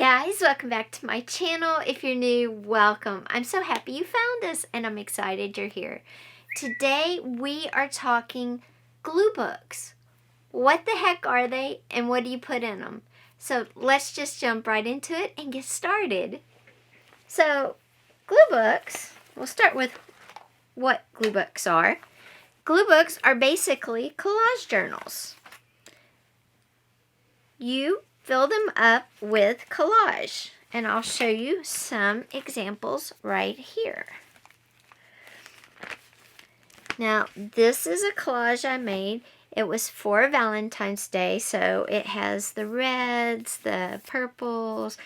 guys, welcome back to my channel. If you're new, welcome. I'm so happy you found us and I'm excited you're here. Today we are talking glue books. What the heck are they and what do you put in them? So let's just jump right into it and get started. So glue books, we'll start with what glue books are. Glue books are basically collage journals. You fill them up with collage, and I'll show you some examples right here. Now, this is a collage I made. It was for Valentine's Day, so it has the reds, the purples.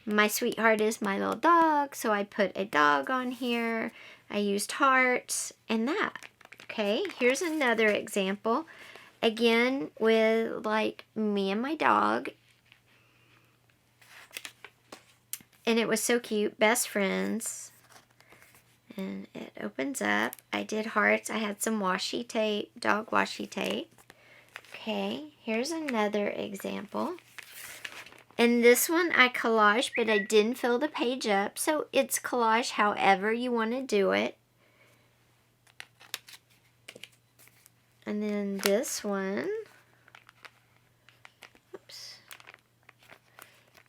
My sweetheart is my little dog, so I put a dog on here. I used hearts and that. Okay, here's another example. Again, with like me and my dog. And it was so cute, best friends. And it opens up. I did hearts. I had some washi tape, dog washi tape. Okay, here's another example. And this one I collaged, but I didn't fill the page up. So it's collage however you want to do it. And then this one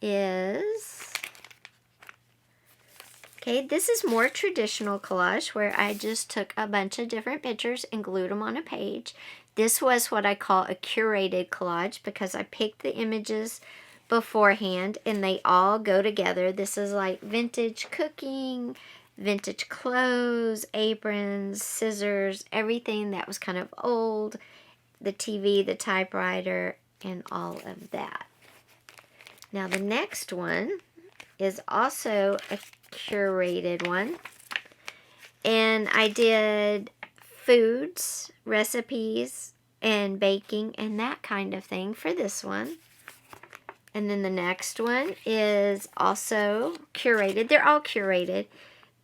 is... Okay, this is more traditional collage where I just took a bunch of different pictures and glued them on a page. This was what I call a curated collage because I picked the images beforehand and they all go together. This is like vintage cooking, vintage clothes, aprons, scissors, everything that was kind of old, the TV, the typewriter, and all of that. Now the next one is also a curated one, and I did foods, recipes, and baking and that kind of thing for this one. And then the next one is also curated. They're all curated,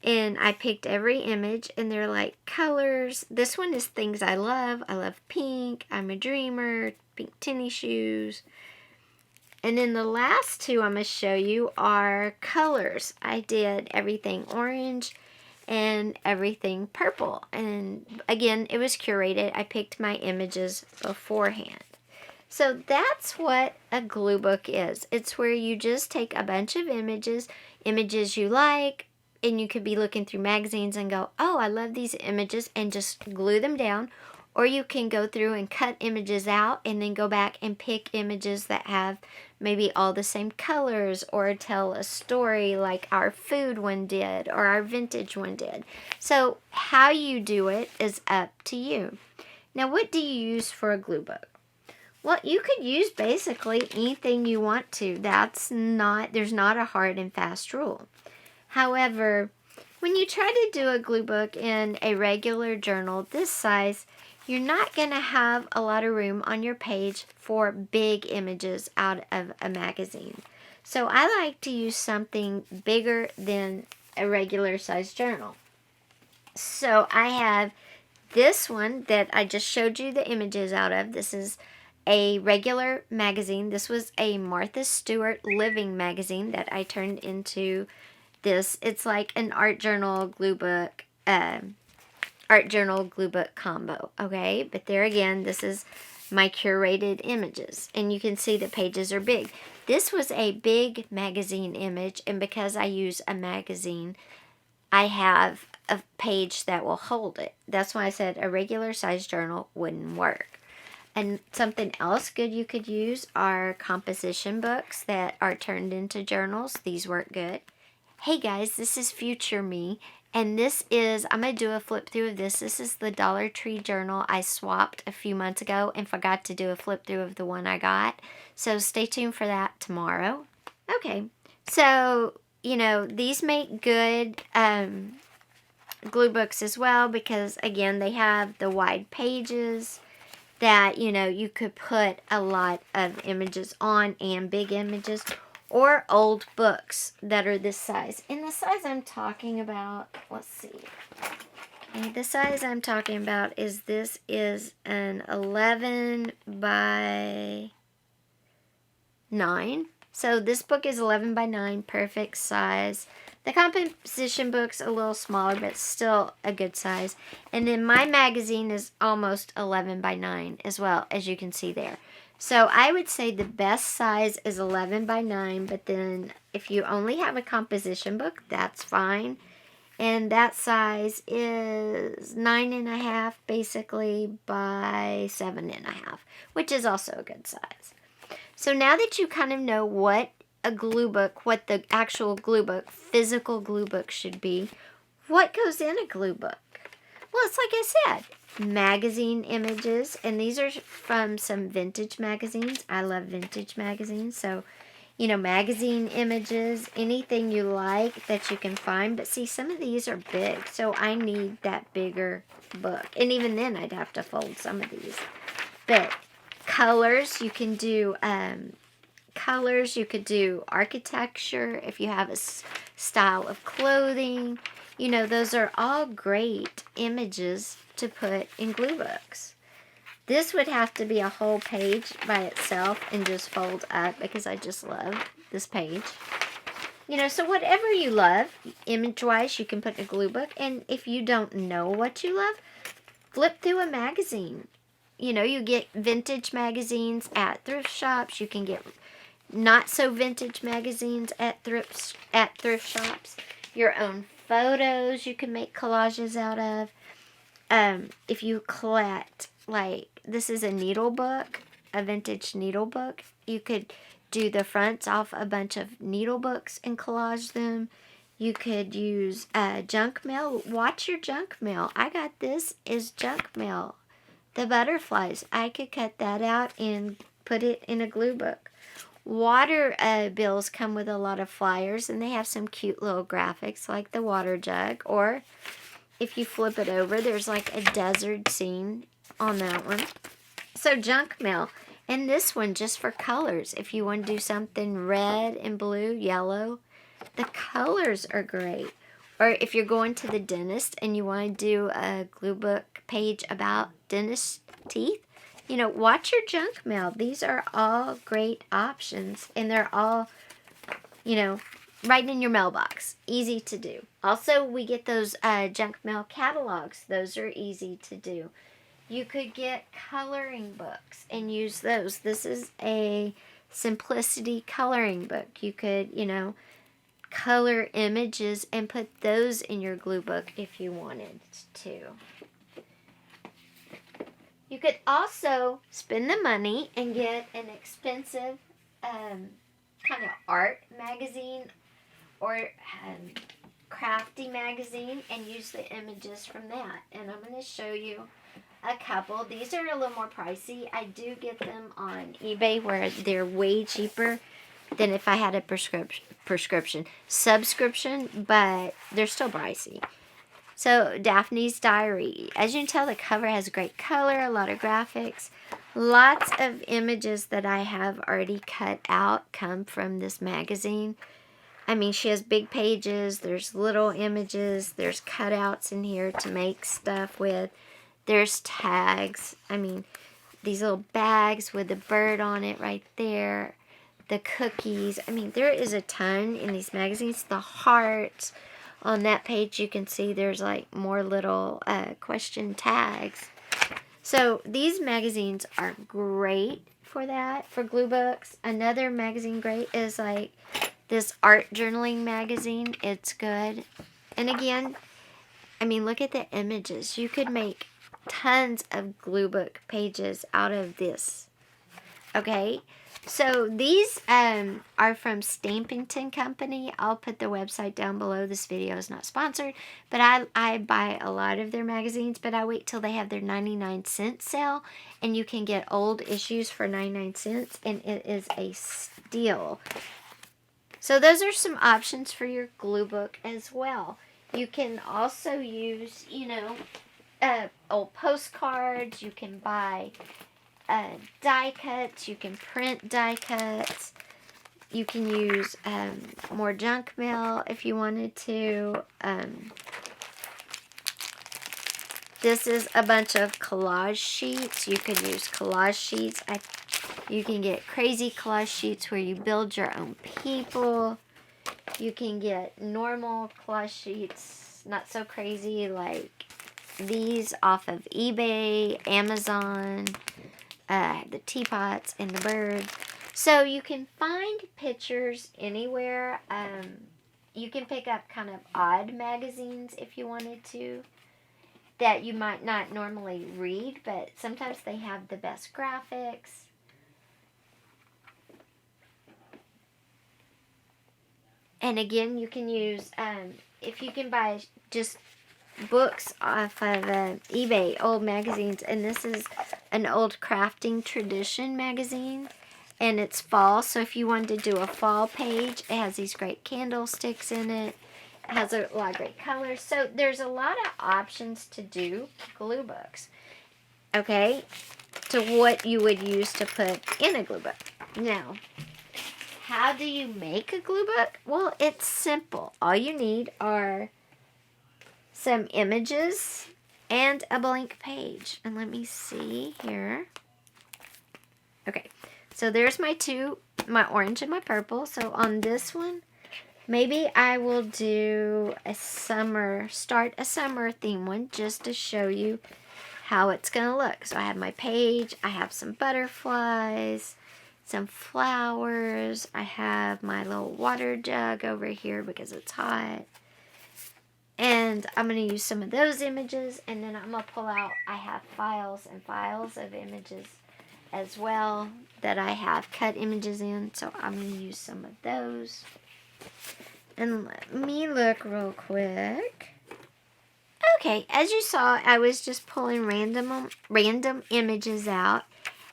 and I picked every image and they're like colors. This one is things I love. I love pink. I'm a dreamer. Pink tennis shoes. And then the last two I'm going to show you are colors. I did everything orange and everything purple. And again, it was curated. I picked my images beforehand. So that's what a glue book is. It's where you just take a bunch of images you like, and you could be looking through magazines and go, oh, I love these images, and just glue them down. Or you can go through and cut images out and then go back and pick images that have maybe all the same colors or tell a story like our food one did or our vintage one did. So how you do it is up to you. Now, what do you use for a glue book? Well, you could use basically anything you want to. There's not a hard and fast rule. However, when you try to do a glue book in a regular journal this size, you're not going to have a lot of room on your page for big images out of a magazine. So I like to use something bigger than a regular size journal. So I have this one that I just showed you the images out of. This is a regular magazine. This was a Martha Stewart living magazine that I turned into this. It's like an art journal glue book combo, okay? But there again, this is my curated images, and you can see the pages are big. This was a big magazine image, and because I use a magazine, I have a page that will hold it. That's why I said a regular size journal wouldn't work. And something else good you could use are composition books that are turned into journals. These work good. Hey guys, this is future me. And this is, I'm going to do a flip through of this. This is the Dollar Tree journal I swapped a few months ago and forgot to do a flip through of the one I got. So stay tuned for that tomorrow. Okay, so, you know, these make good glue books as well because, again, they have the wide pages that, you know, you could put a lot of images on and big images. Or old books that are this size. And the size I'm talking about, let's see. Okay, the size I'm talking about is this is an 11 by 9. So this book is 11 by 9, perfect size. The composition book's a little smaller, but still a good size. And then my magazine is almost 11 by 9 as well, as you can see there. So I would say the best size is 11 by 9, but then if you only have a composition book, that's fine. And that size is 9.5 basically by 7.5, which is also a good size. So now that you kind of know what a glue book, what the actual glue book, physical glue book should be, what goes in a glue book? Well, it's like I said, magazine images, and these are from some vintage magazines. I love vintage magazines, so you know, magazine images, anything you like that you can find. But see, some of these are big, so I need that bigger book. And even then, I'd have to fold some of these. But colors, you can do colors. You could do architecture if you have a style of clothing. You know, those are all great images to put in glue books. This would have to be a whole page by itself and just fold up because I just love this page. You know, so whatever you love, image-wise, you can put in a glue book. And if you don't know what you love, flip through a magazine. You know, you get vintage magazines at thrift shops. You can get not so vintage magazines at thrift shops. Your own photos you can make collages out of. If you collect, like, this is a needle book, a vintage needle book. You could do the fronts off a bunch of needle books and collage them. You could use junk mail. Watch your junk mail. I got this is junk mail. The butterflies. I could cut that out and put it in a glue book. Water bills come with a lot of flyers, and they have some cute little graphics like the water jug. Or if you flip it over, there's like a desert scene on that one. So junk mail. And this one just for colors. If you want to do something red and blue, yellow, the colors are great. Or if you're going to the dentist and you want to do a glue book page about dentist teeth, you know, watch your junk mail. These are all great options. And they're all, you know, right in your mailbox. Easy to do. Also, we get those junk mail catalogs. Those are easy to do. You could get coloring books and use those. This is a simplicity coloring book. You could, you know, color images and put those in your glue book if you wanted to. You could also spend the money and get an expensive kind of art magazine or crafty magazine and use the images from that. And I'm going to show you a couple. These are a little more pricey. I do get them on eBay where they're way cheaper than if I had a subscription, but they're still pricey. So Daphne's Diary. As you can tell, the cover has great color, a lot of graphics. Lots of images that I have already cut out come from this magazine. I mean, she has big pages. There's little images. There's cutouts in here to make stuff with. There's tags. I mean, these little bags with the bird on it right there. The cookies. I mean, there is a ton in these magazines. The hearts. On that page, you can see there's like more little question tags. So these magazines are great for that, for glue books. Another magazine great is like this art journaling magazine. It's good. And again, I mean, look at the images. You could make tons of glue book pages out of this. Okay, so these are from Stampington Company. I'll put the website down below. This video is not sponsored, but I buy a lot of their magazines, but I wait till they have their 99-cent sale, and you can get old issues for 99 cents, and it is a steal. So those are some options for your glue book as well. You can also use, you know, old postcards. You can buy die cuts. You can print die cuts. You can use more junk mail if you wanted to. This is a bunch of collage sheets. You can use collage sheets. You can get crazy collage sheets where you build your own people. You can get normal collage sheets, not so crazy, like these off of eBay, Amazon, the teapots and the bird. So you can find pictures anywhere. You can pick up kind of odd magazines if you wanted to, that you might not normally read, but sometimes they have the best graphics. And again, you can use, if you can buy just books off of eBay, old magazines, and this is an old crafting tradition magazine, and it's fall, so if you wanted to do a fall page, it has these great candlesticks in it. It has a lot of great colors, so there's a lot of options to do glue books, okay, to what you would use to put in a glue book. Now, how do you make a glue book? Well, it's simple. All you need are some images and a blank page. And let me see here. Okay, so there's my two, my orange and my purple. So on this one, maybe I will do start a summer theme one just to show you how it's going to look. So I have my page, I have some butterflies, some flowers. I have my little water jug over here because it's hot. And I'm going to use some of those images, and then I'm going to pull out, I have files and files of images as well that I have cut images in, so I'm going to use some of those. And let me look real quick. Okay, as you saw, I was just pulling random images out,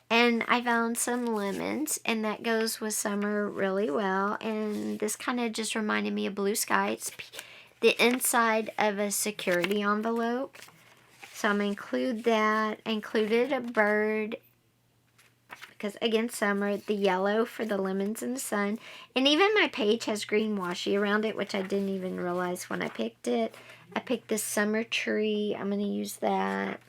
and I found some lemons, and that goes with summer really well. And this kind of just reminded me of blue sky. It's the inside of a security envelope. So I'm going to include that. I included a bird because, again, summer. The yellow for the lemons and the sun. And even my page has green washi around it, which I didn't even realize when I picked it. I picked this summer tree. I'm going to use that.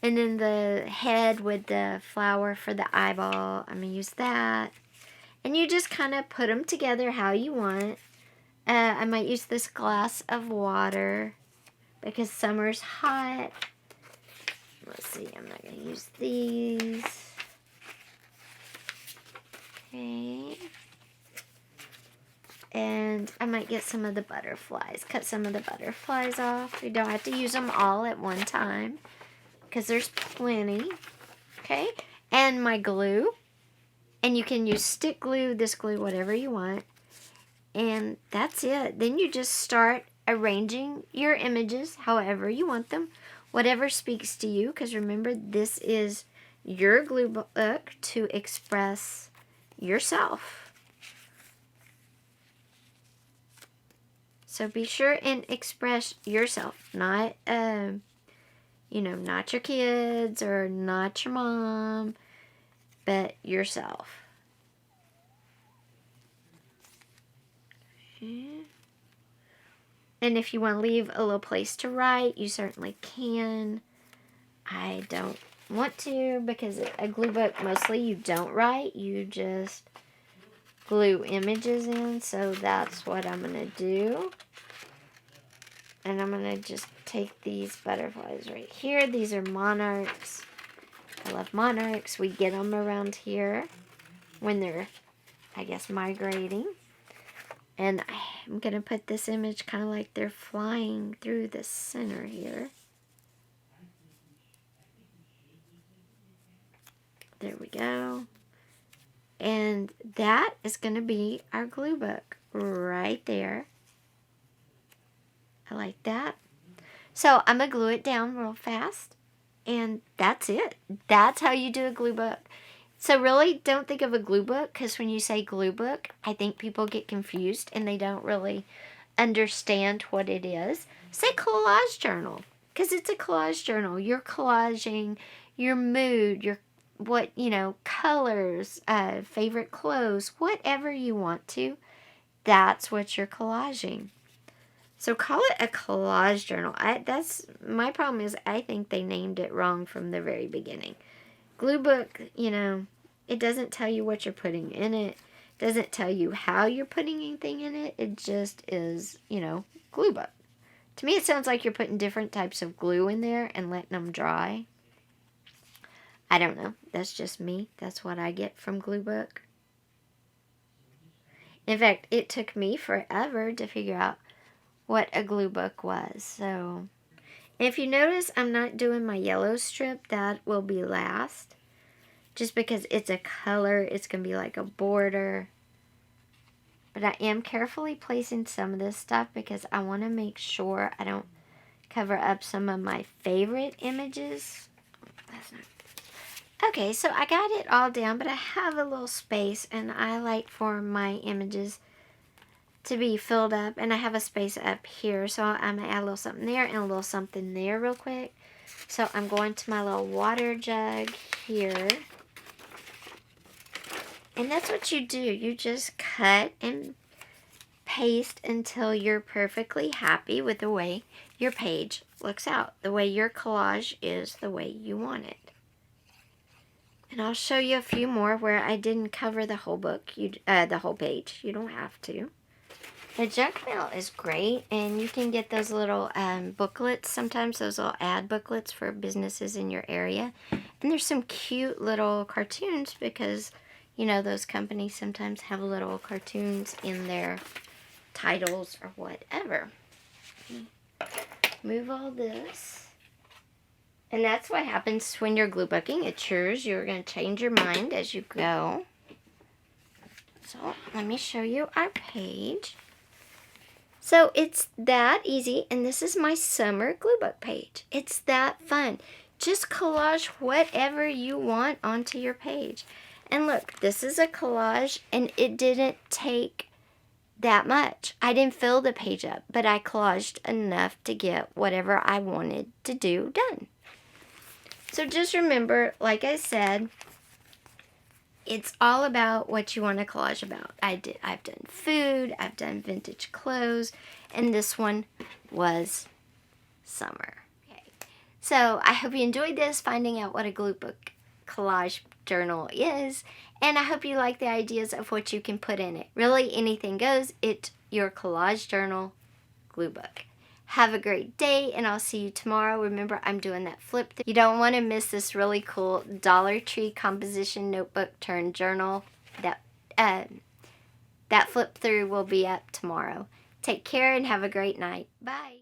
And then the head with the flower for the eyeball, I'm going to use that. And you just kind of put them together how you want. I might use this glass of water because summer's hot. Let's see, I'm not going to use these. Okay. And I might get some of the butterflies. Cut some of the butterflies off. You don't have to use them all at one time because there's plenty. Okay. And my glue. And you can use stick glue, this glue, whatever you want. And that's it. Then you just start arranging your images however you want them. Whatever speaks to you. Because remember, this is your glue book to express yourself. So be sure and express yourself. Not, not your kids or not your mom. But yourself. And if you want to leave a little place to write, you certainly can. I don't want to because a glue book, mostly you don't write. You just glue images in. So that's what I'm going to do. And I'm going to just take these butterflies right here. These are monarchs. I love monarchs. We get them around here when they're, I guess, migrating. And I'm going to put this image kind of like they're flying through the center here. There we go. And that is going to be our glue book right there. I like that. So I'm going to glue it down real fast. And that's it. That's how you do a glue book. So really, don't think of a glue book, because when you say glue book, I think people get confused and they don't really understand what it is. Say collage journal, because it's a collage journal. You're collaging your mood, your colors, favorite clothes, whatever you want to. That's what you're collaging. So call it a collage journal. That's my problem is I think they named it wrong from the very beginning. Glue book, you know, it doesn't tell you what you're putting in it. Doesn't tell you how you're putting anything in it. It just is, you know, glue book. To me, it sounds like you're putting different types of glue in there and letting them dry. I don't know. That's just me. That's what I get from glue book. In fact, it took me forever to figure out what a glue book was. So, if you notice, I'm not doing my yellow strip. That will be last. Just because it's a color, it's going to be like a border. But I am carefully placing some of this stuff because I want to make sure I don't cover up some of my favorite images. Okay, so I got it all down, but I have a little space, and I like for my images to be filled up, and I have a space up here, so I'm going to add a little something there and a little something there real quick. So I'm going to my little water jug here. And that's what you do. You just cut and paste until you're perfectly happy with the way your page looks out. The way your collage is the way you want it. And I'll show you a few more where I didn't cover the whole book, the whole page. You don't have to. The junk mail is great, and you can get those little booklets sometimes, those little ad booklets for businesses in your area. And there's some cute little cartoons because, you know, those companies sometimes have little cartoons in their titles or whatever. Move all this. And that's what happens when you're glue booking. It's yours. You're going to change your mind as you go. So let me show you our page. So it's that easy, and this is my summer glue book page. It's that fun. Just collage whatever you want onto your page. And look, this is a collage, and it didn't take that much. I didn't fill the page up, but I collaged enough to get whatever I wanted to do done. So just remember, like I said, it's all about what you want to collage about. I've done food, I've done vintage clothes, and this one was summer. Okay. So I hope you enjoyed this, finding out what a glue book collage journal is, and I hope you like the ideas of what you can put in it. Really, anything goes. It's your collage journal glue book. Have a great day, and I'll see you tomorrow. Remember, I'm doing that flip. You don't want to miss this really cool Dollar Tree composition notebook turned journal. That flip through will be up tomorrow. Take care and have a great night. Bye.